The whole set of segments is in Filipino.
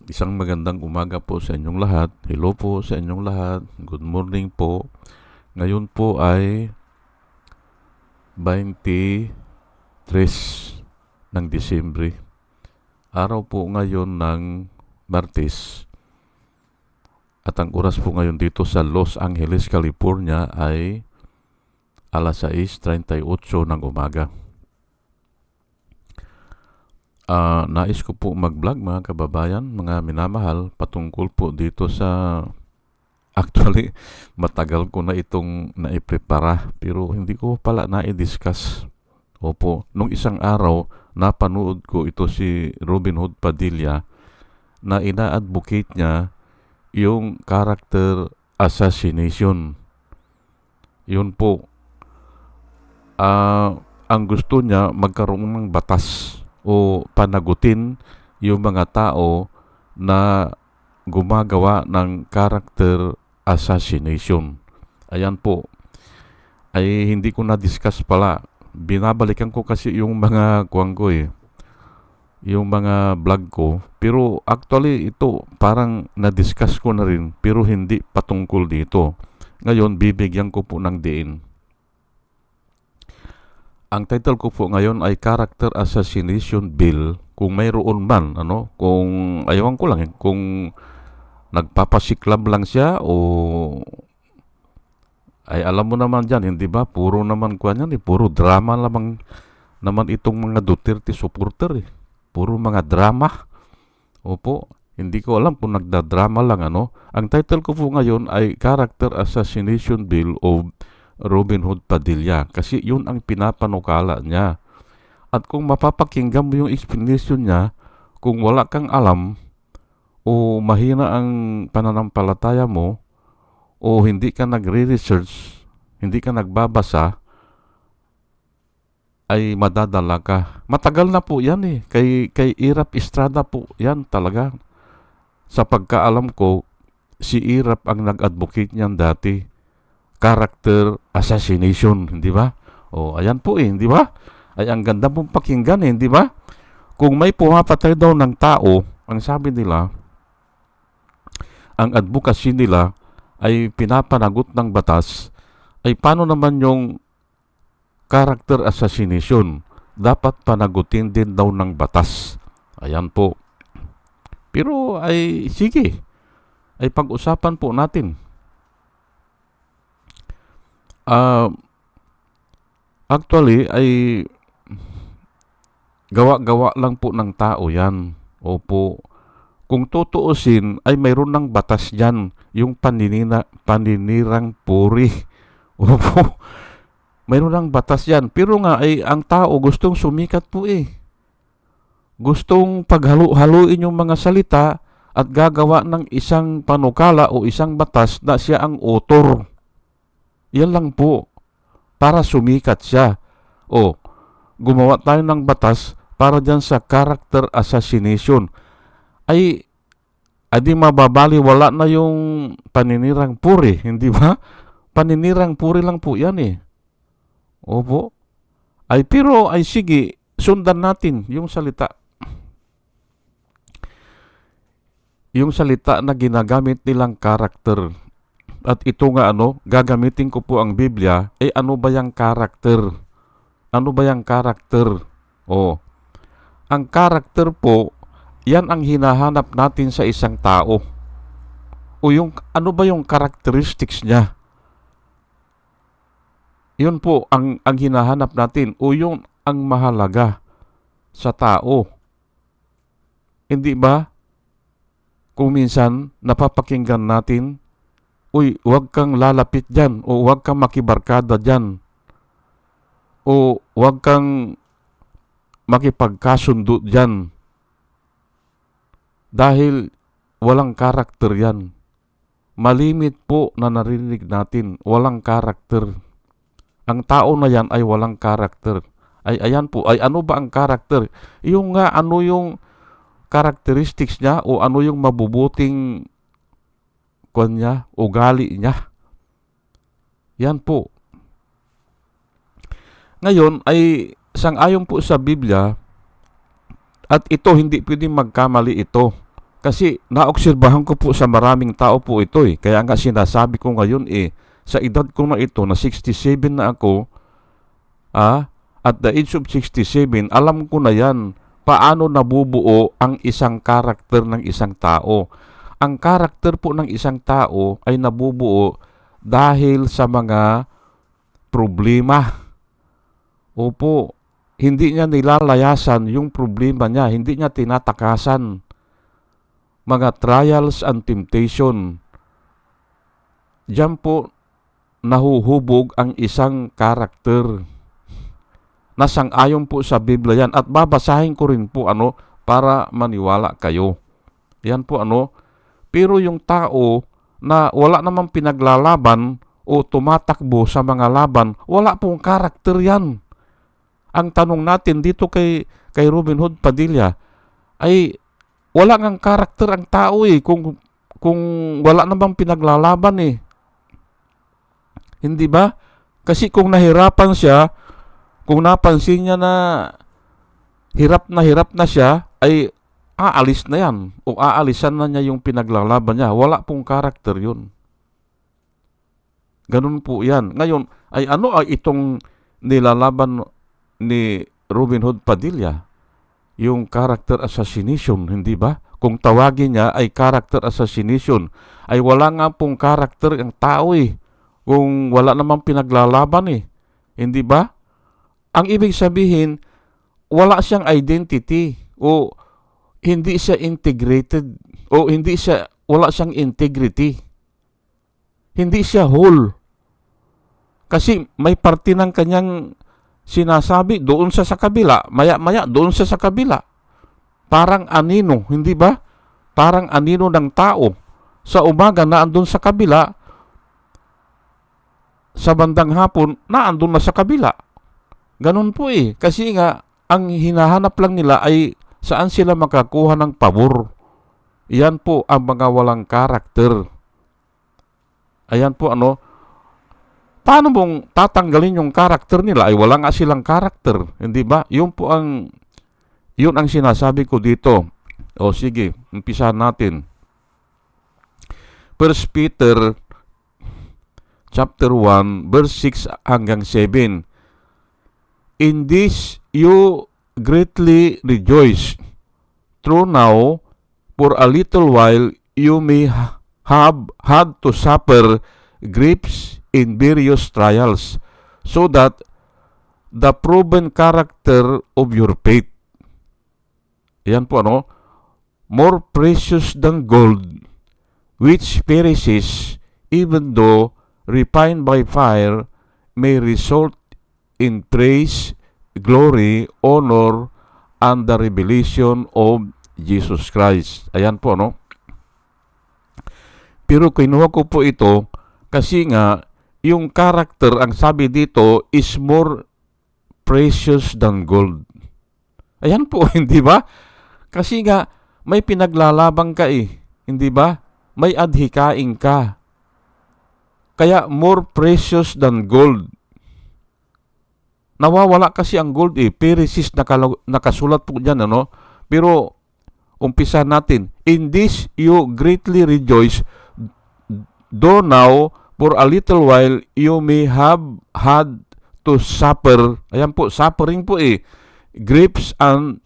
Isang magandang umaga po sa inyong lahat. Hello po sa inyong lahat. Good morning po. Ngayon po ay 23 ng Disyembre. Araw po ngayon ng Martes. At ang oras po ngayon dito sa Los Angeles, California ay alas 6:38 ng umaga. Nais ko po mag-vlog mga kababayan, mga minamahal, patungkol po dito sa... Actually, matagal ko na itong naiprepara pero hindi ko pala na-discuss. Opo, nung isang araw, napanood ko ito si Robin Hood Padilla na ina-advocate niya yung character assassination. Yun po, ang gusto niya magkaroon ng batas o panagutin yung mga tao na gumagawa ng character assassination. Ayan po, ay hindi ko na-discuss pala. Binabalikan ko kasi yung mga kuwang ko yung mga vlog ko. Pero actually ito parang na-discuss ko na rin pero hindi patungkol dito. Ngayon, bibigyan ko po ng diin. Ang title ko po ngayon ay Character Assassination Bill. Kung mayroon man, kung ayawan ko lang kung nagpapasiklab lang siya o ay alam mo naman dyan, hindi ba? Puro naman kuha yan, puro drama lamang naman itong mga Duterte supporter eh. Puro mga drama. Opo, hindi ko alam kung nagdadrama lang Ang title ko po ngayon ay Character Assassination Bill of Robin Hood Padilla kasi yun ang pinapanukala niya. At kung mapapakinggan mo yung explanation niya, kung wala kang alam o mahina ang pananampalataya mo o hindi ka nagre-research, hindi ka nagbabasa, ay madadala ka. Matagal na po yan eh. Kay Irap Estrada po yan talaga. Sa pagkaalam ko, si Irap ang nag-advocate niyan dati. Character assassination, hindi ba? O, ayan po hindi ba? Ay, ang ganda pong pakinggan hindi ba? Kung may pumapatay daw ng tao, ang sabi nila, ang advocacy nila ay pinapanagot ng batas, ay paano naman yung character assassination? Dapat panagutin din daw ng batas. Ayan po. Pero ay, sige, ay pag-usapan po natin. Actually, ay gawa-gawa lang po ng tao yan. Opo. Kung tutuusin, ay mayroon ng batas dyan. Yung paninirang puri. Opo. Mayroon ng batas yan. Pero nga, ay ang tao gustong sumikat po eh. Gustong paghalo-haluin yung mga salita at gagawa ng isang panukala o isang batas na siya ang author. Yan lang po. Para sumikat siya. O, gumawa tayo ng batas para dyan sa character assassination. Ay, adi mababali, wala na yung paninirang puri, hindi ba? Paninirang puri lang po yan eh. Opo. Ay, pero ay sige, sundan natin yung salita. Yung salita na ginagamit nilang character. At ito nga gagamitin ko po ang Biblia, ano ba yung character? Ano ba yung character? Ang character po, yan ang hinahanap natin sa isang tao. O yung, ano ba yung characteristics niya? Yun po ang hinahanap natin. O yung ang mahalaga sa tao. Hindi ba? Kung minsan, napapakinggan natin, uy, huwag kang lalapit dyan, o huwag kang makibarkada dyan, o huwag kang makipagkasundo dyan. Dahil walang karakter yan. Malimit po na narinig natin, walang karakter. Ang tao na yan ay walang karakter. Ay ayan po, ay ano ba ang karakter? Yung nga, ano yung characteristics niya o ano yung mabubuting niya, ugali niya. Yan po. Ngayon ay sang-ayon po sa Biblia at ito hindi pwedeng magkamali ito. Kasi naobserbahan ko po sa maraming tao po ito eh. Kaya nga sinasabi ko ngayon eh, sa edad ko na ito, na 67 na ako, at the age of 67, alam ko na yan, paano nabubuo ang isang karakter ng isang tao. Ang karakter po ng isang tao ay nabubuo dahil sa mga problema. Opo, hindi niya nilalayasan yung problema niya, hindi niya tinatakasan. Mga trials and temptation. Diyan po nahuhubog ang isang karakter. Nasang-ayon po sa Biblia yan. At babasahin ko rin po para maniwala kayo. Yan po Pero yung tao na wala namang pinaglalaban o tumatakbo sa mga laban, wala pong karakter yan. Ang tanong natin dito kay Robin Hood Padilla ay wala ngang karakter ang tao eh kung wala namang pinaglalaban eh. Hindi ba? Kasi kung nahirapan siya, kung napansin niya na hirap na siya, ay aalis na yan o aalisan na niya yung pinaglalaban niya. Wala pong karakter yun. Ganun po yan. Ngayon, ay ano ay itong nilalaban ni Robin Hood Padilla? Yung character assassination, hindi ba? Kung tawagin niya ay character assassination, ay wala nga pong karakter ang tao eh. Kung wala namang pinaglalaban eh. Hindi ba? Ang ibig sabihin, wala siyang identity o hindi siya integrated o wala siyang integrity. Hindi siya whole. Kasi may parte ng kanyang sinasabi doon sa kabila, maya-maya doon sa kabila. Parang anino, hindi ba? Parang anino ng tao. Sa umaga na andun sa kabila, sa bandang hapon na andun na sa kabila. Ganun po eh. Kasi nga, ang hinahanap lang nila ay saan sila makakuha ng pabor. Iyan po ang mga walang karakter. Ayan po paano mong tatanggalin yung karakter nila? Ay wala nga silang karakter. Hindi ba? Yun ang sinasabi ko dito. O sige, umpisahan natin. 1 Peter chapter 1, verse 6 hanggang 7. In this you greatly rejoice. True now, for a little while you may have had to suffer griefs in various trials, so that the proven character of your faith, yan po more precious than gold, which perishes, even though refined by fire, may result in praise, glory, honor, and the revelation of Jesus Christ. Ayan po Pero kinuha ko po ito kasi nga yung character, ang sabi dito, is more precious than gold. Ayan po, hindi ba? Kasi nga may pinaglalabang ka eh, hindi ba? May adhikain ka. Kaya more precious than gold. Nawawala kasi ang gold eh. Perishes nakasulat po dyan Pero umpisa natin. In this you greatly rejoice, though now for a little while you may have had to suffer. Ayan po, suffering po eh. Griefs and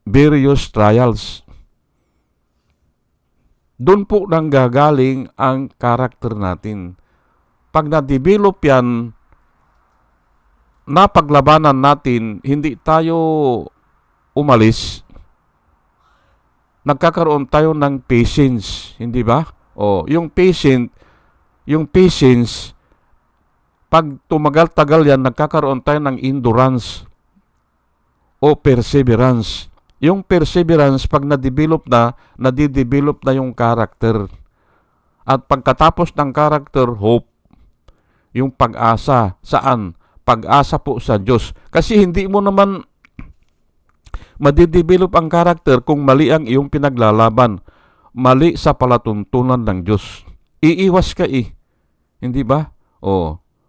various trials. Doon po nang gagaling ang karakter natin. Pag na-develop yan, napaglabanan natin, hindi tayo umalis, nagkakaroon tayo ng patience, hindi ba? Yung patience, pag tumagal-tagal yan, nagkakaroon tayo ng endurance o perseverance. Yung perseverance, pag nadidevelop na yung character. At pagkatapos ng character, hope. Yung pag-asa. Saan? Pag-asa po sa Diyos. Kasi hindi mo naman madidevelop ang karakter kung mali ang iyong pinaglalaban. Mali sa palatuntunan ng Diyos. Iiwas ka eh. Hindi ba?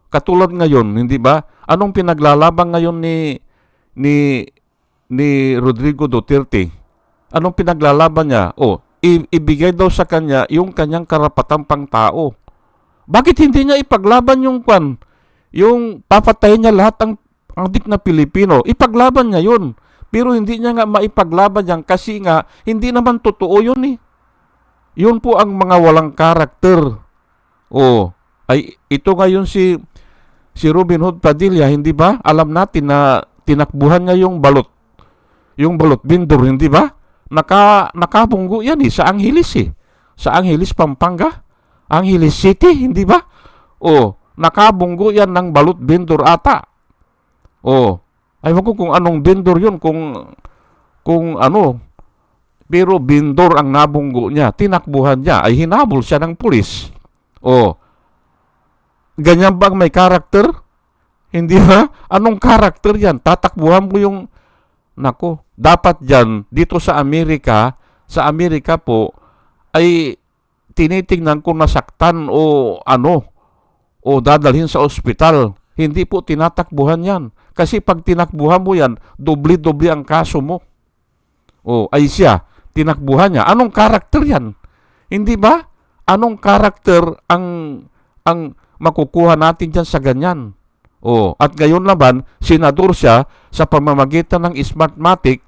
Katulad ngayon, hindi ba? Anong pinaglalaban ngayon ni Rodrigo Duterte? Anong pinaglalaban niya? ibigay daw sa kanya yung kanyang karapatang pangtao. Bakit hindi niya ipaglaban yung yung papatayin niya lahat ang dik na Pilipino? Ipaglaban niya yun. Pero hindi niya nga maipaglaban yan kasi nga hindi naman totoo yun eh. Yun po ang mga walang karakter. Ay ito ngayon si Robin Hood Padilla, hindi ba? Alam natin na tinakbuhan niya yung balot vendor, hindi ba? Nakabunggo yan eh, sa Angeles eh. Sa Angeles, Pampanga. Angeles City, hindi ba? Nakabunggo yan ng balot vendor ata. Aywan ko kung anong vendor yun, kung ano. Pero vendor ang nabunggo niya, tinakbuhan niya, ay hinabol siya ng pulis. Ganyan bang may karakter? Hindi ba? Anong karakter yan? Tatakbuhan mo yung... Nako, dapat dyan, dito sa Amerika po, ay tinitingnan kung nasaktan o dadalhin sa ospital. Hindi po tinatakbuhan yan. Kasi pag tinakbuhan mo yan, doble-doble ang kaso mo. Ay siya, tinakbuhan niya. Anong karakter yan? Hindi ba? Anong karakter ang makukuha natin dyan sa ganyan? At ngayon naman, senador siya sa pamamagitan ng Smartmatic,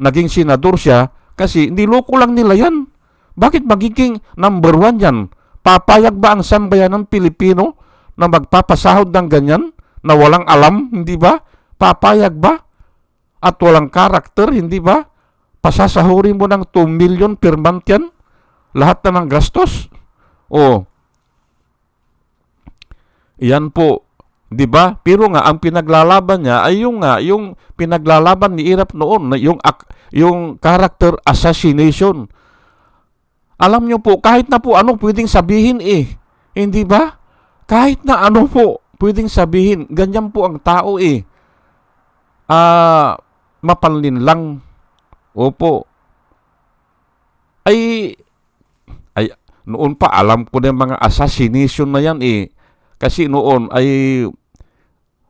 naging senador siya kasi niloko lang nila yan. Bakit magiging number 1 yan? Papayag ba ang sambayan ng Pilipino na magpapasahod ng ganyan na walang alam, hindi ba? Papayag ba? At walang karakter, hindi ba? Pasasahurin mo ng 2 million per month yan? Lahat na ng gastos? Yan po. 'Di ba? Pero nga ang pinaglalaban niya ay yung pinaglalaban ni Irap noon, yung character assassination. Alam niyo po, kahit na po ano pwedeng sabihin eh. Hindi ba? Kahit na ano po pwedeng sabihin, ganyan po ang tao eh. Mapalin lang. Opo. Ay noon pa alam ko na yung mga assassination na yan eh. Kasi noon ay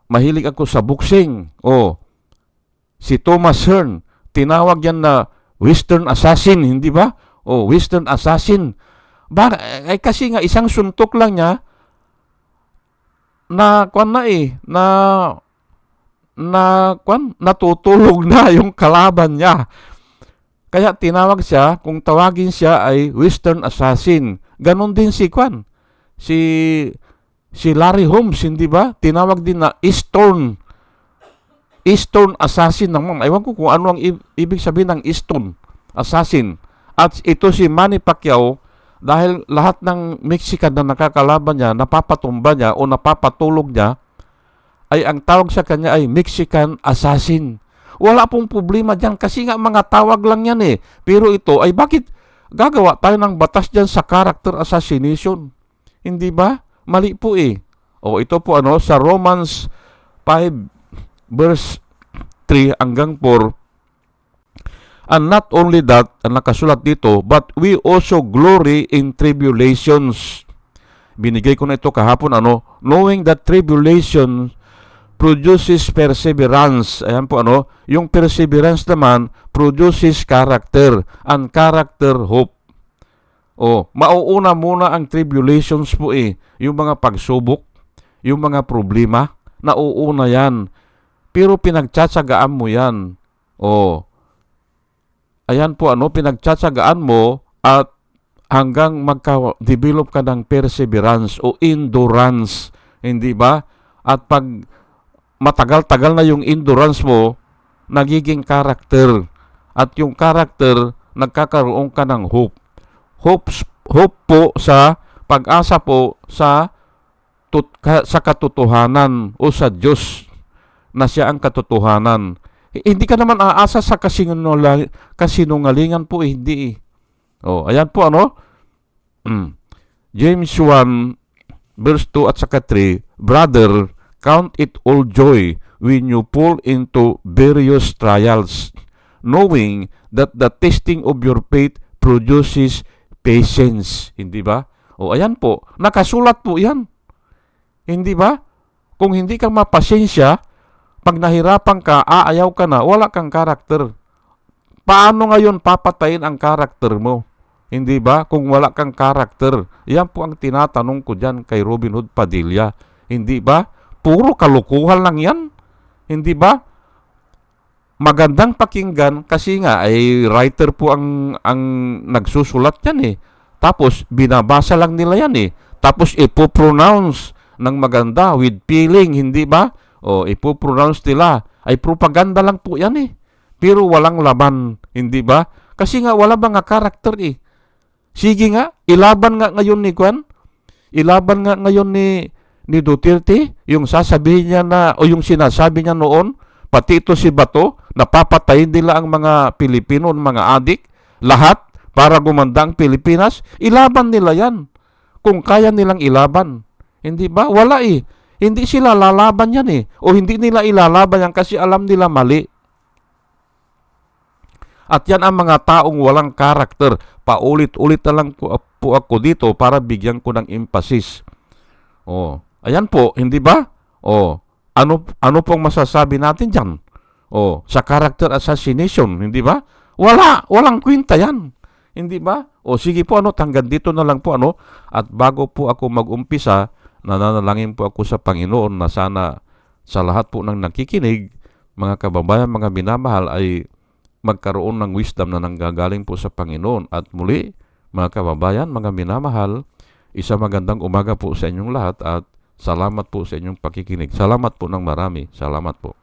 mahilig ako sa boxing. Si Thomas Hearn, tinawag yan na Western Assassin, hindi ba? Western Assassin. Kasi nga isang suntok lang niya natutulog na yung kalaban niya. Kaya tinawag siya, kung tawagin siya ay Western Assassin. Ganon din si Larry Holmes, hindi ba? Tinawag din na Eastern Assassin naman. Ewan ko kung ano ang ibig sabihin ng Eastern Assassin. At ito si Manny Pacquiao, dahil lahat ng Mexican na nakakalaban niya, napapatumba niya o napapatulog niya, ay ang tawag sa kanya ay Mexican Assassin. Wala pong problema dyan kasi nga mga tawag lang yan eh. Pero ito ay bakit gagawa tayo ng batas dyan sa character assassination? Hindi ba? Mali po eh. Ito po sa Romans 5 verse 3 hanggang 4. And not only that, ang nakasulat dito, but we also glory in tribulations. Binigay ko na ito kahapon, knowing that tribulation produces perseverance. Ayan po yung perseverance naman produces character, and character hope. Mauuna muna ang tribulations po eh. Yung mga pagsubok, yung mga problema, nauuna yan. Pero pinagtsatsagaan mo yan. Ayan po pinagtsatsagaan mo at hanggang magka-develop ka ng perseverance o endurance. Hindi ba? At pag matagal-tagal na yung endurance mo, nagiging character. At yung character, nagkakaroon ka ng hope. Hope po sa pag-asa po sa katotohanan o sa Diyos na siya ang katotohanan. Hindi ka naman aasa sa kasinungalingan po hindi eh. Ayan po James 1 verse 2 at saka 3, Brother, count it all joy when you fall into various trials, knowing that the testing of your faith produces patience. Hindi ba? Ayan po. Nakasulat po yan. Hindi ba? Kung hindi ka mapasensya, pag nahirapan ka, aayaw ka na, wala kang karakter. Paano ngayon papatayin ang karakter mo? Hindi ba? Kung wala kang karakter. Yan po ang tinatanong ko dyan kay Robin Hood Padilla. Hindi ba? Puro kalukuhan lang yan. Hindi ba? Magandang pakinggan kasi nga ay writer po ang nagsusulat yan eh. Tapos binabasa lang nila yan eh. Tapos ipopronounce ng maganda with feeling, hindi ba? O ipopronounce nila. Ay propaganda lang po yan eh. Pero walang laman, hindi ba? Kasi nga wala bang karakter eh. Sige nga, ilaban nga ngayon ni Kwan. Ilaban nga ngayon ni Duterte, yung sasabihin niya na, o yung sinasabi niya noon, pati ito si Bato, napapatayin nila ang mga Pilipino, mga adik, lahat, para gumanda ang Pilipinas, ilaban nila yan. Kung kaya nilang ilaban. Hindi ba? Wala eh. Hindi sila lalaban yan eh. O hindi nila ilalaban yan kasi alam nila mali. At yan ang mga taong walang karakter. Paulit-ulit na lang po ako dito para bigyan ko ng emphasis. Oh, ayan po, hindi ba? Oh, ano pong masasabi natin diyan? Oh, sa character assassination, hindi ba? Walang kwenta yan. Hindi ba? O sige po hanggang dito na lang po At bago po ako mag-umpisa, nananalangin po ako sa Panginoon na sana sa lahat po ng nakikinig, mga kababayan, mga minamahal ay magkaroon ng wisdom na nanggagaling po sa Panginoon. At muli, mga kababayan, mga minamahal, magandang umaga po sa inyong lahat at salamat po sa inyong pakikinig. Salamat po ng marami. Salamat po.